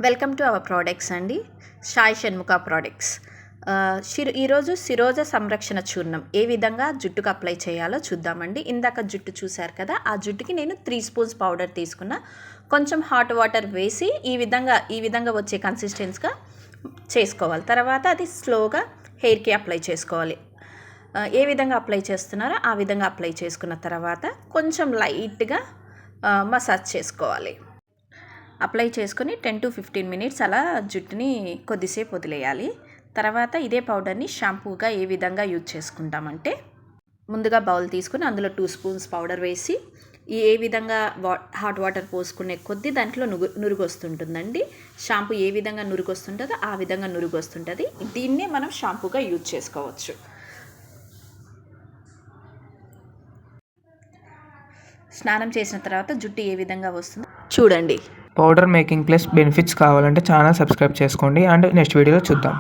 Welcome to our products అండి. Sai Shanmukha products. ఈరోజు శిరోజ సంరక్షణ చూర్ణం ఏ విధంగా జుట్టుకు అప్లై చేయాలో చూద్దామండి. ఇందాక జుట్టు చూశారు కదా, ఆ జుట్టుకి నేను 3 స్పూన్స్ పౌడర్ తీసుకున్న. కొంచెం హాట్ వాటర్ వేసి ఈ విధంగా వచ్చే కన్సిస్టెన్స్గా చేసుకోవాలి. తర్వాత అది స్లోగా హెయిర్కి అప్లై చేసుకోవాలి. ఏ విధంగా అప్లై చేస్తున్నారో ఆ విధంగా అప్లై చేసుకున్న తర్వాత కొంచెం లైట్గా మసాజ్ చేసుకోవాలి. అప్లై చేసుకొని 10 to 15 మినిట్స్ అలా జుట్టుని కొద్దిసేపు వదిలేయాలి. తర్వాత ఇదే పౌడర్ని షాంపూగా ఏ విధంగా యూజ్ చేసుకుంటామంటే, ముందుగా బౌల్ తీసుకుని అందులో 2 స్పూన్స్ పౌడర్ వేసి ఏ విధంగా హాట్ వాటర్ పోసుకునే కొద్దీ దాంట్లో నురుగు వస్తుంటుందండి. షాంపూ ఏ విధంగా నురుగు వస్తుంటుందో ఆ విధంగా నురుగు వస్తుంటుంది. దీన్నే మనం షాంపూగా యూజ్ చేసుకోవచ్చు. స్నానం చేసిన తర్వాత జుట్టు ఏ విధంగా వస్తుందో చూడండి. పౌడర్ మేకింగ్ ప్లస్ బెనిఫిట్స్ కావాలంటే ఛానల్ సబ్స్క్రైబ్ చేసుకోండి అండ్ నెక్స్ట్ వీడియోలో చూద్దాం.